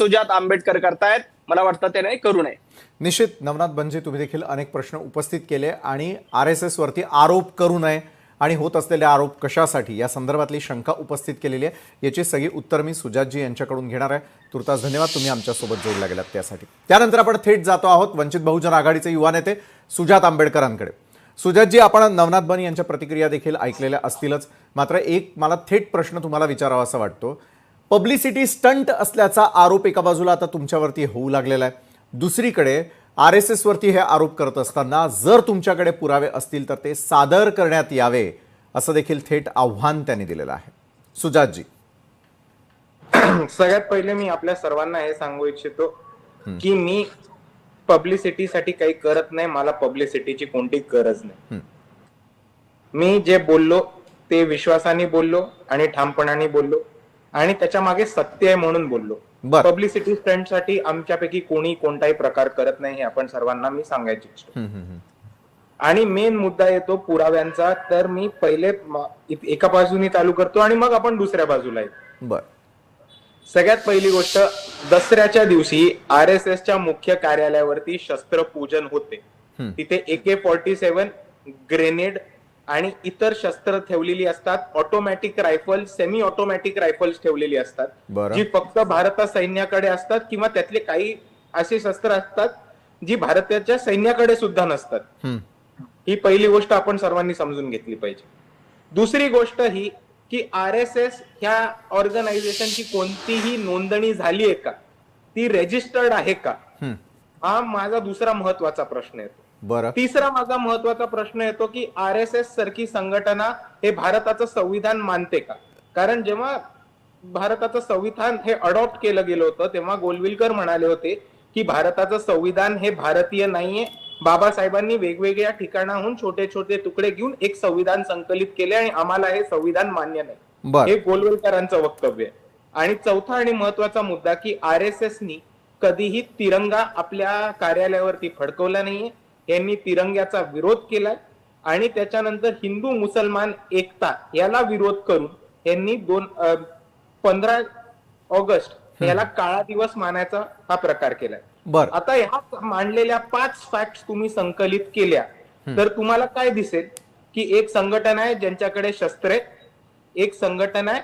सुजात आंबेडकर करतायत. मला वाटतं ते नाही करू नये. निश्चित नवनाथ बनजी, तुम्ही देखील अनेक प्रश्न उपस्थित केले आणि RSS वरती आरोप करू नये आणि होत असलेले आरोप कशासाठी या संदर्भातली शंका उपस्थित केलेली आहे, याची सगळी उत्तर मी सुजातजी यांच्याकडून घेणार आहे. तुर्तास धन्यवाद, तुम्ही आमच्यासोबत जोडल्या गेलात त्यासाठी. त्यानंतर आपण थेट जातो आहोत वंचित बहुजन आघाडीचे युवा नेते सुजात आंबेडकरांकडे. सुजातजी, आपण नवनाथ बन यांच्या प्रतिक्रिया देखील ऐकलेल्या असतीलच, मात्र एक मला थेट प्रश्न तुम्हाला विचारावासा वाटतो. पब्लिसिटी स्टंट असल्याचा आरोप एका बाजूला आता तुमच्यावरती होऊ लागलेला आहे, दुसरीकडे RSS वरती हे आरोप करत असताना जर तुमच्याकडे पुरावे असतील तर ते सादर करण्यात यावे असं देखील थेट आव्हान त्यांनी दिलेलं आहे. सुजातजी, सगळ्यात पहिले मी आपल्या सर्वांना हे सांगू इच्छितो की मी पब्लिसिटीसाठी काही करत नाही. मला पब्लिसिटीची कोणतीच गरज नाही. मी जे बोललो ते विश्वासाने बोललो आणि ठामपणाने बोललो आणि त्याच्या मागे सत्य आहे म्हणून बोललो. पब्लिसिटी स्टंटसाठी आमच्यापैकी कोणी कोणताही प्रकार करत नाही हे आपण सर्वांना मी सांगायची इच्छितो. आणि मेन मुद्दा येतो पुराव्यांचा, तर मी पहिले एका बाजूने चालू करतो आणि मग आपण दुसऱ्या बाजूला येतो. सगळ्यात पहिली गोष्ट, दसऱ्याच्या दिवशी RSSच्या मुख्य कार्यालयावरती शस्त्रपूजन होते. तिथे AK-47 ग्रेनेड आणि इतर शस्त्र ठेवलेली असतात. Automatic rifle, semi automatic rifles ठेवलेली असतात, जी फक्त भारत सैन्याकडे असतात किंवा त्यातले काही असे शस्त्र असतात जी भारताच्या सैन्याकडे सुद्धा नसतात. ही पहिली गोष्ट आपण सर्वांनी समजून घेतली पाहिजे. दुसरी गोष्ट ही की RSS ह्या ऑर्गनायझेशनची कोणतीही नोंदणी झाली आहे का, ती रेजिस्टर्ड आहे का, हा माझा दुसरा महत्वाचा प्रश्न येतो. तिसरा माझा महत्वाचा प्रश्न येतो की RSS सारखी संघटना हे भारताचं संविधान मानते का? कारण जेव्हा भारताचं संविधान हे अडॉप्ट केलं गेलं होतं तेव्हा गोलविलकर म्हणाले होते की भारताचं संविधान हे भारतीय नाहीये. बाबासाहेबांनी वेगवेगळ्या ठिकाणाहून छोटे छोटे तुकडे घेऊन एक संविधान संकलित केले आणि आम्हाला हे संविधान मान्य नाही, हे गोलवलकरांचं वक्तव्य आहे. आणि चौथा आणि महत्वाचा मुद्दा की RSSनी कधीही तिरंगा आपल्या कार्यालयावरती फडकवला नाहीये. यांनी तिरंग्याचा विरोध केलाय आणि त्याच्यानंतर हिंदू मुसलमान एकता याला विरोध करून यांनी 15 ऑगस्ट याला काळा दिवस मानायचा हा प्रकार केलाय. आता ह्या मांडलेल्या 5 फॅक्ट्स तुम्ही संकलित केल्या तर तुम्हाला काय दिसेल की एक संघटना आहे ज्यांच्याकडे शस्त्रे, एक संघटना आहे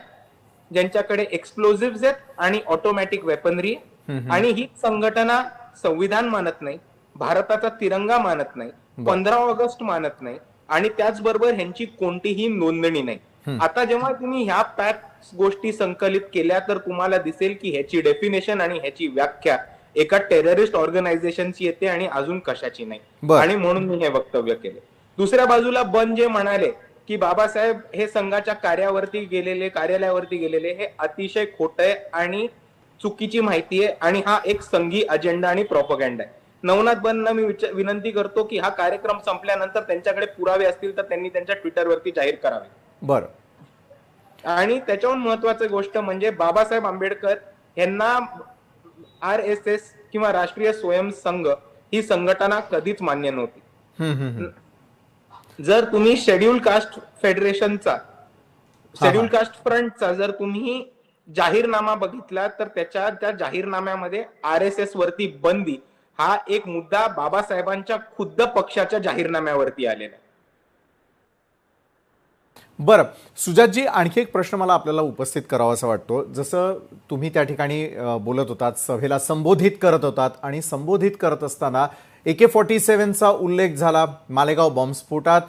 ज्यांच्याकडे एक्सप्लोजिव्ह आहेत आणि ऑटोमॅटिक वेपनरी, आणि ही संघटना संविधान मानत नाही, भारताचा तिरंगा मानत नाही, 15 ऑगस्ट मानत नाही आणि त्याचबरोबर ह्यांची कोणतीही नोंदणी नाही. आता जेव्हा तुम्ही ह्या 5 गोष्टी संकलित केल्या तर तुम्हाला दिसेल की ह्याची डेफिनेशन आणि ह्याची व्याख्या एका टेररिस्ट ऑर्गनायझेशनची येते आणि अजून कशाची नाही. आणि म्हणून मी हे वक्तव्य केले. दुसऱ्या बाजूला बन जे म्हणाले की बाबासाहेब हे संघाच्या कार्यालयावरती गेलेले हे अतिशय खोटं आहे आणि चुकीची माहिती आहे आणि हा एक संघी अजेंडा आणि प्रोपगंडा आहे. नवनाथ बनना मी विनंती करतो की हा कार्यक्रम संपल्यानंतर त्यांच्याकडे पुरावे असतील तर त्यांनी त्यांच्या ट्विटरवरती जाहीर करावे. आणि त्याच्याहून महत्वाची गोष्ट म्हणजे बाबासाहेब आंबेडकर यांना RSS किंवा राष्ट्रीय स्वयंसंघ ही संघटना कधीच मान्य नव्हती. जर तुम्ही शेड्यूल कास्ट फेडरेशनचा, शेड्यूल कास्ट फ्रंटचा जर तुम्ही जाहीरनामा बघितला तर त्या जाहीरनाम्यामध्ये RSS वरती बंदी हा एक मुद्दा बाबासाहेबांच्या खुद्द पक्षाच्या जाहीरनाम्यावरती आलेला आहे. बरं सुजातजी, आणखी एक प्रश्न मला आपल्याला उपस्थित करावासा वाटतो. जसं तुम्ही त्या ठिकाणी बोलत होतात, सभेला संबोधित करत होतात आणि संबोधित करत असताना AK-47चा उल्लेख झाला. मालेगाव बॉम्बस्फोटात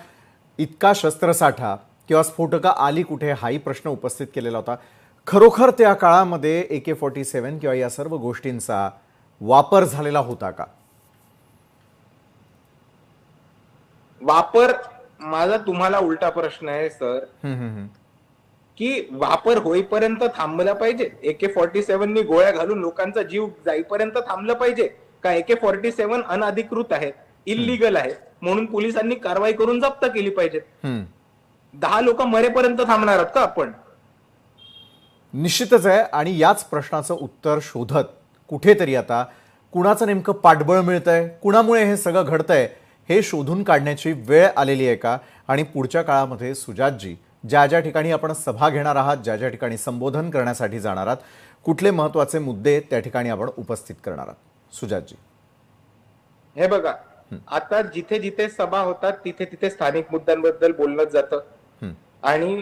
इतका शस्त्रसाठा किंवा स्फोटकं आली कुठे हाही प्रश्न उपस्थित केलेला होता. खरोखर त्या काळामध्ये AK-47 किंवा या सर्व गोष्टींचा वापर झालेला होता का? वापर, माझा तुम्हाला उलटा प्रश्न आहे सर, की वापर होईपर्यंत थांबला पाहिजे? AK-47नी गोळ्या घालून लोकांचा जीव जाईपर्यंत थांबलं पाहिजे का? AK-47 अनधिकृत आहे, इल्लीगल आहे म्हणून पोलिसांनी कारवाई करून जप्त केली पाहिजे? 10 लोक मरेपर्यंत थांबणार आहात का आपण? निश्चितच आहे. आणि याच प्रश्नाचं उत्तर शोधत कुठेतरी आता कुणाचं नेमकं पाठबळ मिळतंय, कुणामुळे हे सगळं घडतंय हे शोधून काढण्याची वेळ आलेली आहे का? आणि पुढच्या काळामध्ये सुजातजी ज्या ज्या ठिकाणी आपण सभा घेणार आहात, ज्या ज्या ठिकाणी संबोधन करण्यासाठी जाणार आहात, कुठले महत्त्वाचे मुद्दे त्या ठिकाणी आपण उपस्थित करणार आहात? सुजातजी. हे बघा, आता जिथे जिथे सभा होतात तिथे तिथे स्थानिक मुद्द्यांबद्दल बोललं जातं आणि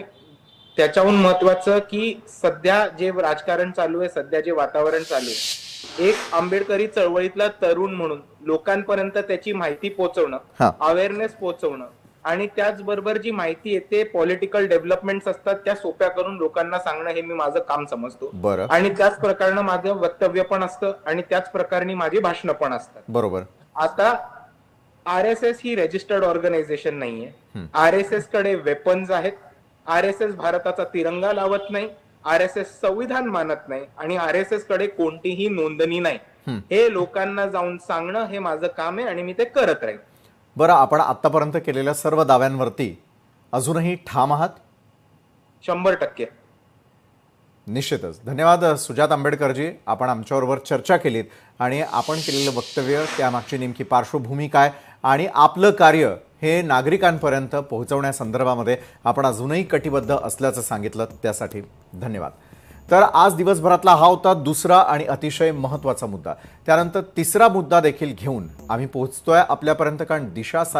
त्याच्याहून महत्वाचं की सध्या जे राजकारण चालू आहे, सध्या जे वातावरण चालू आहे, एक आंबेडकरी चळवळीतला तरुण म्हणून लोकांपर्यंत त्याची माहिती पोहोचवणं, अवेअरनेस पोहोचवणं आणि त्याचबरोबर जी माहिती येते, पॉलिटिकल डेव्हलपमेंट्स असतात त्या सोप्या करून लोकांना सांगणं, हे मी माझं काम समजतो. बरं. आणि त्याच प्रकारे माझं वक्तव्य पण असतं आणि त्याच प्रकारे माझी भाषणं पण असतात. बरोबर. आता RSS ही रजिस्टर्ड ऑर्गनायझेशन नाहीये. RSS कडे वेपन्स आहेत. RSS भारताचा तिरंगा लावत नाही, RSS संविधान मानत नाही आणि RSS कडे कोणतीही नोंदणी नाही. हे लोकांना जाऊन सांगणं हे माझं काम आहे आणि मी ते करत राहील. बरं, आपण आतापर्यंत केलेल्या सर्व दाव्यांवरती अजूनही ठाम आहात? 100%. निश्चितच. धन्यवाद सुजात आंबेडकरजी. आपण आमच्याबरोबर चर्चा केलीत आणि आपण केलेलं वक्तव्य, त्यामागची नेमकी पार्श्वभूमी काय आणि आपलं कार्य हे नागरिकांपर्यंत पोहोचवण्यासंदर्भामध्ये आपण अजूनही कटिबद्ध असल्याचं सांगितलं, त्यासाठी धन्यवाद. तर आज दिवसभरातला हा होता दुसरा आणि अतिशय महत्त्वाचा मुद्दा. त्यानंतर तिसरा मुद्दा देखील घेऊन आम्ही पोहोचतोय आपल्यापर्यंत, कारण दिशा